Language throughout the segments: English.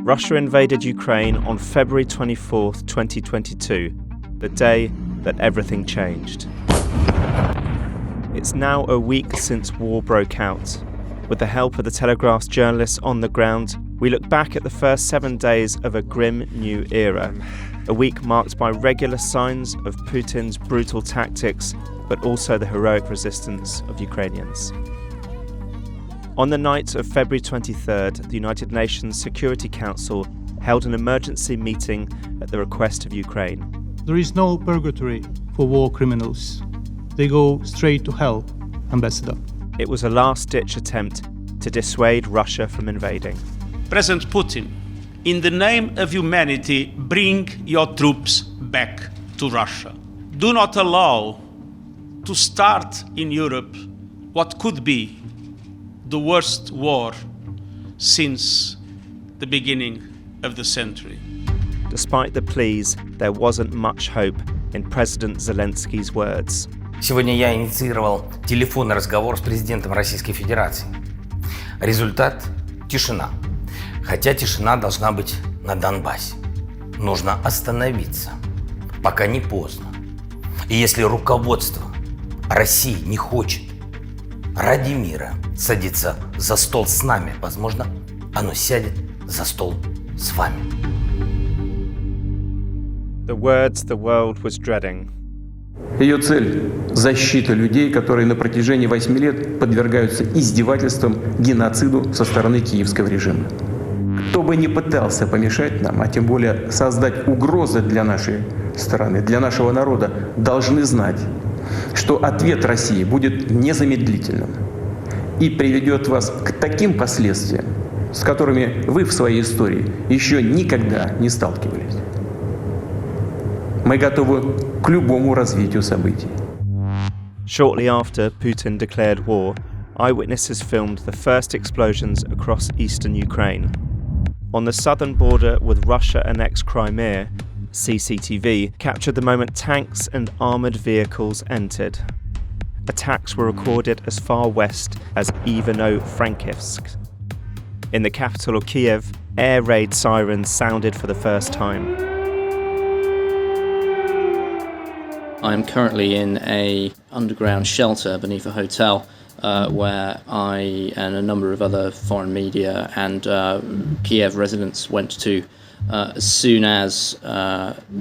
Russia invaded Ukraine on February 24th, 2022, the day that everything changed. It's now a week since war broke out. With the help of the Telegraph's journalists on the ground, we look back at the first 7 days of a grim new era, a week marked by regular signs of Putin's brutal tactics, but also the heroic resistance of Ukrainians. On the night of February 23rd, the United Nations Security Council held an emergency meeting at the request of Ukraine. There is no purgatory for war criminals. They go straight to hell, Ambassador. It was a last-ditch attempt to dissuade Russia from invading. President Putin, in the name of humanity, bring your troops back to Russia. Do not allow to start in Europe what could be the worst war since the beginning of the century. Despite the pleas, there wasn't much hope in President Zelensky's words. Сегодня я инициировал телефонный разговор с президентом Российской Федерации. Результат – тишина. Хотя тишина должна быть на Донбассе. Нужно остановиться, пока не поздно. И если руководство России не хочет ради мира садиться за стол с нами, возможно, оно сядет за стол с вами. The words the world was dreading. Ее цель – защита людей, которые на протяжении 8 лет подвергаются издевательствам, геноциду со стороны киевского режима. Кто бы ни пытался помешать нам, а тем более создать угрозы для нашей страны, для нашего народа, должны знать, что ответ России будет незамедлительным и приведет вас к таким последствиям, с которыми вы в своей истории еще никогда не сталкивались. Мы готовы к любому развитию событий. Shortly after Putin declared war, eyewitnesses filmed the first explosions across eastern Ukraine. On the southern border with Russia-annexed Crimea, CCTV captured the moment tanks and armoured vehicles entered. Attacks were recorded as far west as Ivano-Frankivsk. In the capital of Kiev, air raid sirens sounded for the first time. I'm currently in an underground shelter beneath a hotel where I and a number of other foreign media and Kiev residents went to as soon as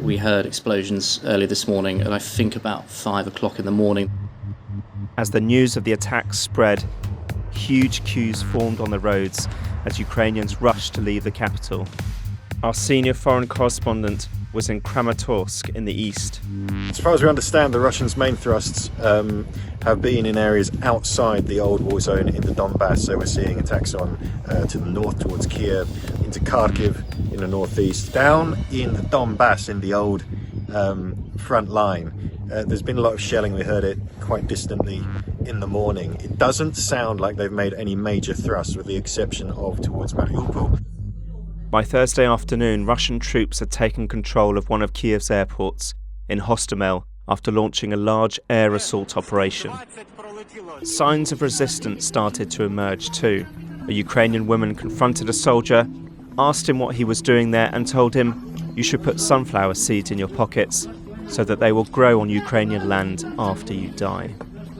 we heard explosions early this morning, and I think about 5 o'clock in the morning. As the news of the attacks spread, huge queues formed on the roads as Ukrainians rushed to leave the capital. Our senior foreign correspondent was in Kramatorsk in the east. As far as we understand, the Russians' main thrusts have been in areas outside the old war zone in the Donbass. So we're seeing attacks on to the north towards Kiev, into Kharkiv in the northeast, down in the Donbass in the old front line. There's been a lot of shelling. We heard it quite distantly in the morning. It doesn't sound like they've made any major thrusts, with the exception of towards Mariupol. By Thursday afternoon, Russian troops had taken control of one of Kiev's airports in Hostomel after launching a large air assault operation. Signs of resistance started to emerge too. A Ukrainian woman confronted a soldier, asked him what he was doing there, and told him, "You should put sunflower seeds in your pockets so that they will grow on Ukrainian land after you die."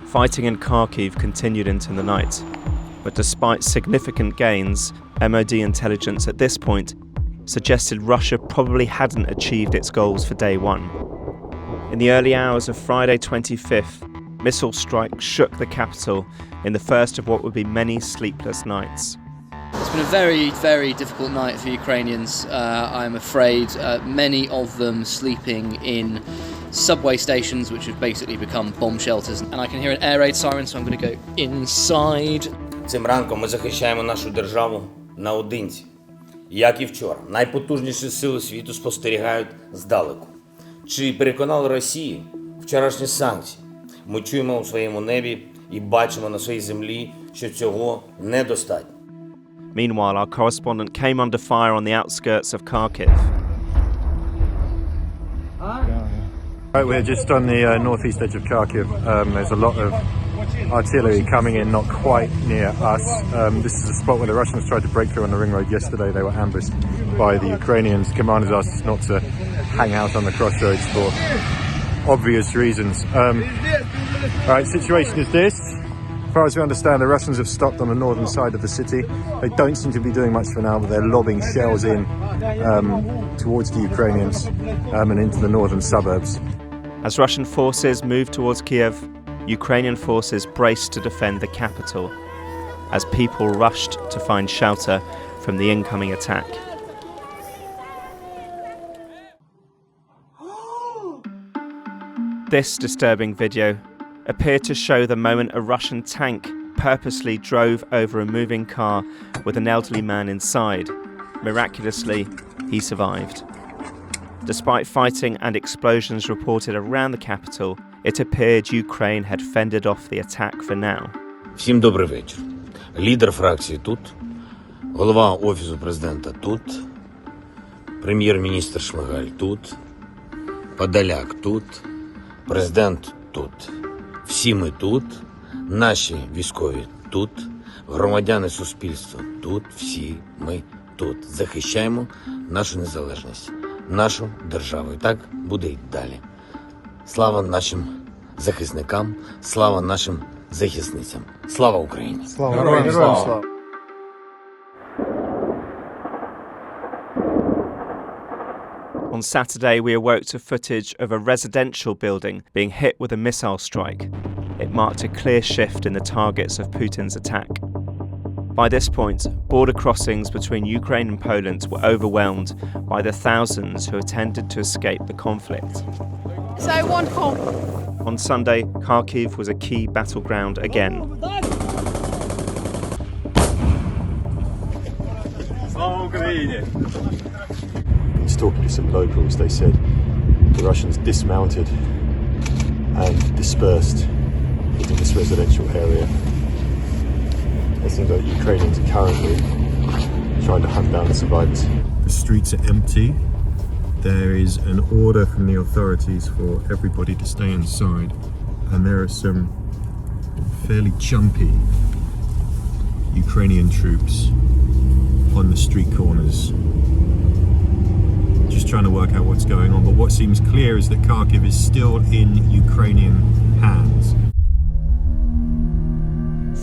Fighting in Kharkiv continued into the night. But despite significant gains, MOD intelligence at this point suggested Russia probably hadn't achieved its goals for day one. In the early hours of Friday 25th, missile strikes shook the capital in the first of what would be many sleepless nights. It's been a very, very difficult night for Ukrainians, I'm afraid. Many of them sleeping in subway stations, which have basically become bomb shelters. And I can hear an air raid siren, so I'm going to go inside. Цим ранком ми захищаємо нашу державу наодинці. Як і вчора, найпотужніші сили світу спостерігають здалеку. Чи переконали Росію вчорашні санкції? Ми чуємо у своєму небі і бачимо на своїй землі, що цього недостатньо. Meanwhile, our correspondent came under fire on the outskirts of Kharkiv. Right, we're just on the northeast edge of Kharkiv. There's a lot of artillery coming in, not quite near us. This is a spot where the Russians tried to break through on the ring road yesterday. They were ambushed by the Ukrainians, commanded us not to hang out on the crossroads for obvious reasons. Right, situation is this. As far as we understand, the Russians have stopped on the northern side of the city. They don't seem to be doing much for now, but they're lobbing shells in towards the Ukrainians and into the northern suburbs. As Russian forces move towards Kiev, Ukrainian forces braced to defend the capital, as people rushed to find shelter from the incoming attack. This disturbing video appeared to show the moment a Russian tank purposely drove over a moving car with an elderly man inside. Miraculously, he survived. Despite fighting and explosions reported around the capital, it appeared Ukraine had fended off the attack for now. Всім добрий вечір. Лідер фракції тут, голова Офісу президента тут, прем'єр-міністр Шмигаль тут, Подоляк тут, президент тут. Всі ми тут, наші військові тут, громадяни суспільства тут, всі ми тут. Захищаємо нашу незалежність, нашу державу. І так буде й далі. Слава нашим захисникам, слава нашим захисницям. Слава Україні! Героям слава! On Saturday, we awoke to footage of a residential building being hit with a missile strike. It marked a clear shift in the targets of Putin's attack. By this point, border crossings between Ukraine and Poland were overwhelmed by the thousands who attempted to escape the conflict. So wonderful. On Sunday, Kharkiv was a key battleground again. Talking to some locals, they said the Russians dismounted and dispersed in this residential area. It seems like Ukrainians are currently trying to hunt down the survivors. The streets are empty. There is an order from the authorities for everybody to stay inside, and there are some fairly jumpy Ukrainian troops on the street corners, just trying to work out what's going on. But what seems clear is that Kharkiv is still in Ukrainian hands.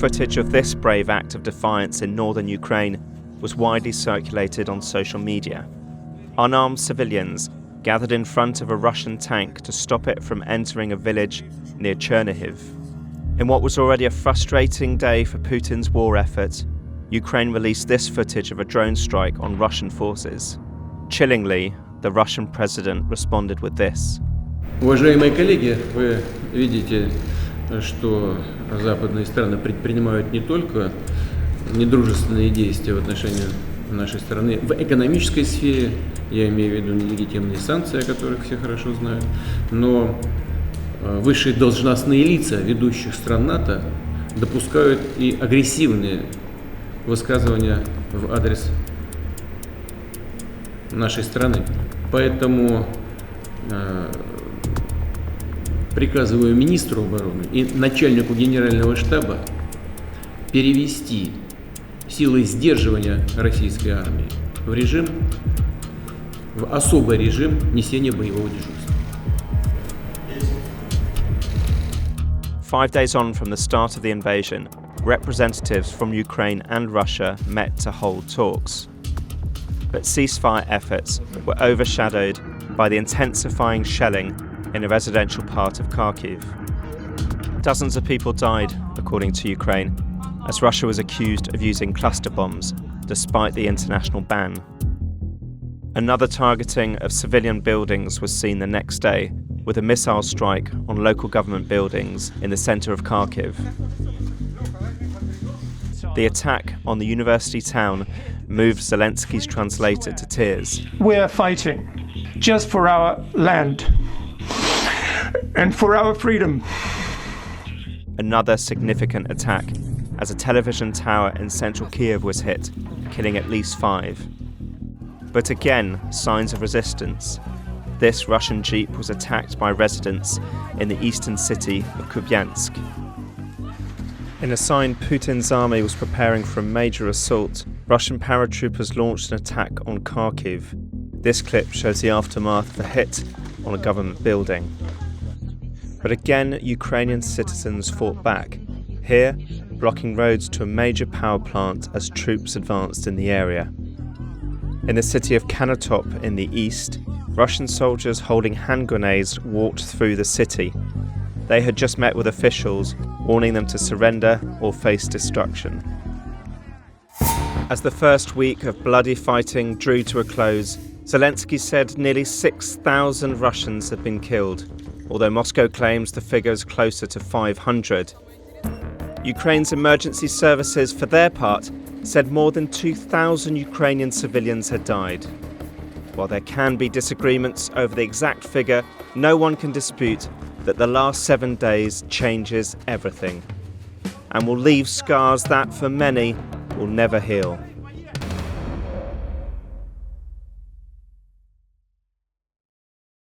Footage of this brave act of defiance in northern Ukraine was widely circulated on social media. Unarmed civilians gathered in front of a Russian tank to stop it from entering a village near Chernihiv. In what was already a frustrating day for Putin's war effort, Ukraine released this footage of a drone strike on Russian forces. Chillingly, the Russian president responded with this. Уважаемые коллеги, вы видите, что западные страны предпринимают не только недружественные действия в отношении нашей страны в экономической сфере, я имею в виду нелегитимные санкции, о которых все хорошо знают, но высшие должностные лица ведущих стран НАТО допускают и агрессивные высказывания в адрес нашей страны. Поэтому приказываю министру обороны и начальнику генерального штаба перевести силы сдерживания российской армии в особый режим несения боевого дежурства. 5 days on from the start of the invasion, representatives from Ukraine and Russia met to hold talks. But ceasefire efforts were overshadowed by the intensifying shelling in a residential part of Kharkiv. Dozens of people died, according to Ukraine, as Russia was accused of using cluster bombs, despite the international ban. Another targeting of civilian buildings was seen the next day, with a missile strike on local government buildings in the centre of Kharkiv. The attack on the university town moved Zelensky's translator to tears. We are fighting just for our land and for our freedom. Another significant attack as a television tower in central Kiev was hit, killing at least 5. But again, signs of resistance. This Russian jeep was attacked by residents in the eastern city of Kupiansk. In a sign Putin's army was preparing for a major assault, Russian paratroopers launched an attack on Kharkiv. This clip shows the aftermath of a hit on a government building. But again, Ukrainian citizens fought back, here blocking roads to a major power plant as troops advanced in the area. In the city of Konotop in the east, Russian soldiers holding hand grenades walked through the city. They had just met with officials, warning them to surrender or face destruction. As the first week of bloody fighting drew to a close, Zelensky said nearly 6,000 Russians had been killed, although Moscow claims the figure is closer to 500. Ukraine's emergency services, for their part, said more than 2,000 Ukrainian civilians had died. While there can be disagreements over the exact figure, no one can dispute that the last 7 days changes everything and will leave scars that, for many, will never heal.